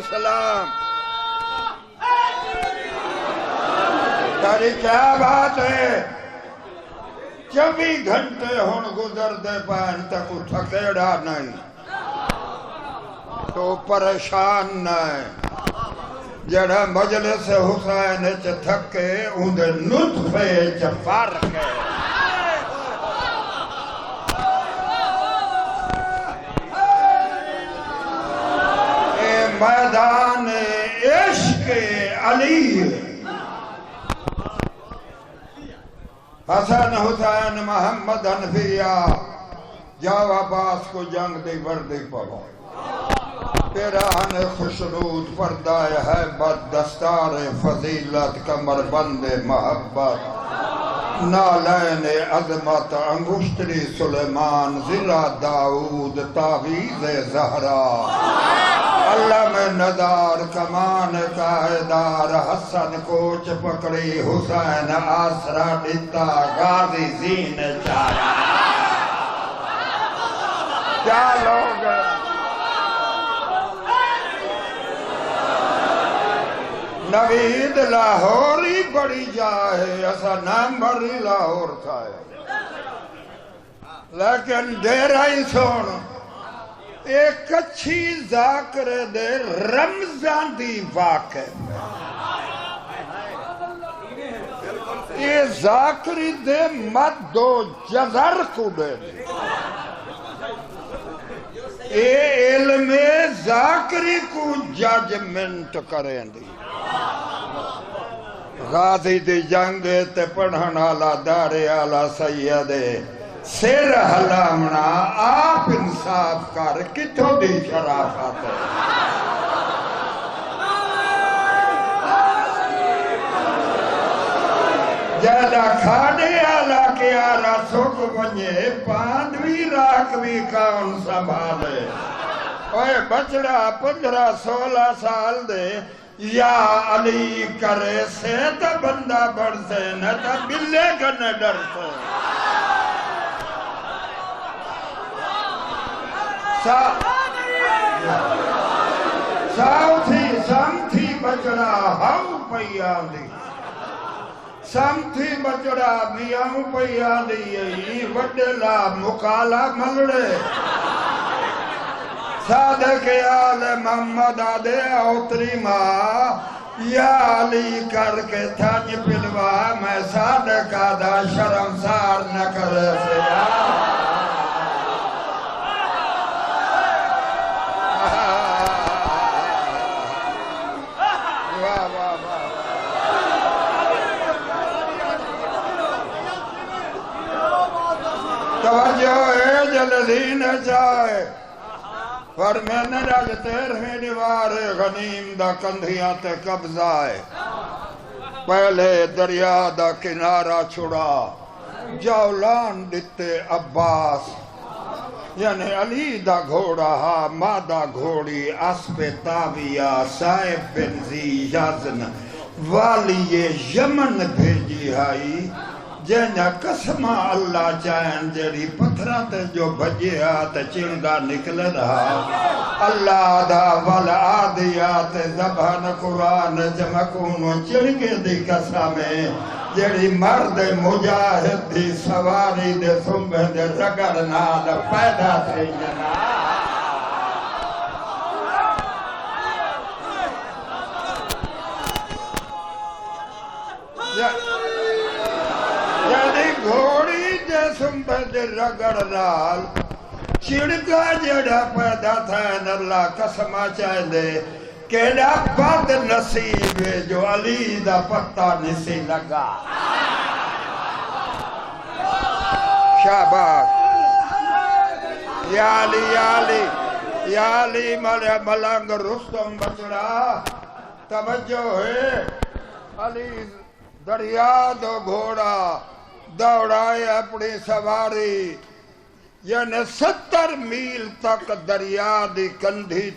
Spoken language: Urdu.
السلام تاری کیا بات ہے 24 گھنٹے ہون گزر دے پائن تک تھکیڑا نہیں تو پریشان نہیں جڑا مجلس حسین چ تھکے اندے نطفے چ فرق ہے اے میدان عشق علی حسن حسین محمد انفیہ جاؤ عباس کو جنگ دی وردی پاؤ پیراہن خوشنود پردہ حیبت دستار فضیلت کمر بند محبت نالین عظمت انگشتری سلیمان زرہ داؤد تعویذ زہرا علم نظار کمان قائدار حسن کوچ پکڑی حسین آسرا دیتا غازی زین چارا کیا لوگ نوید لاہوری بڑی جائے ایسا نام بڑی لاہور تھا لیکن ڈیرائی سون ایک اچھی ذاکر دے رمضان دی واقع یہ ذاکری دے مد دو جزر کو دے یہ علم ذاکری کو ججمنٹ کریں دی غازی دی جنگ تے پڑھن آلا دارے آلا سیدے سر حلامنا آپ انصاف کر کتھو دی شرافت ہے جیدہ کھاڑے آلا کے آرہ سوک بنجے پاندوی راکوی کون سنبھالے اوہ بچڑا 15-16 سال دے یا علی کرے سے تا بندہ بڑھ سے نہ تا بلے گنے ڈر سے سامتھی بچڑا ہاؤ پیان دی سامتھی بچڑا میاں پیان دی وڈلا مکالا ملڑے صادق آل محمد آدھے اوتری ماں یا علی کر کے تھانج پلوا میں صادق آدھا شرمسار نہ کرے سے توجہ ہے جلدین چاہے پر میں نے راج 13ویں دیوار غنیم دا کندھیاں تے قبضہ ہے پہلے دریا دا کنارہ چھڑا جاولان دیتے عباس یعنی علی دا گھوڑا ہا مادہ گھوڑی اسب تاویہ صاحب بن زی یازن والی یمن بھیجی ہائی جنہا قسمہ اللہ چاہن جری پتھرات جو بجے آت چنگا نکل رہا اللہ دا والعادیات زبان قرآن جمکون چنگے دی قسمیں جری مرد مجاہد دی سواری دے سنبہ دے رگڑ نال پیدا تھے جنا گھوڑی جیسم پہلے رگڑ رال چڑکا جڑا پیدا تھا ان اللہ قسمہ چاہے دے کیڑا بد نصیب ہے جو علی دا پتہ نسی لگا شاباش یا علی یا علی یا علی ملنگ رستم بچڑا توجہ ہے علی دریا دو گھوڑا دوڑائے اپنی سواری یعنی 70 میل تک دریا دی کندھی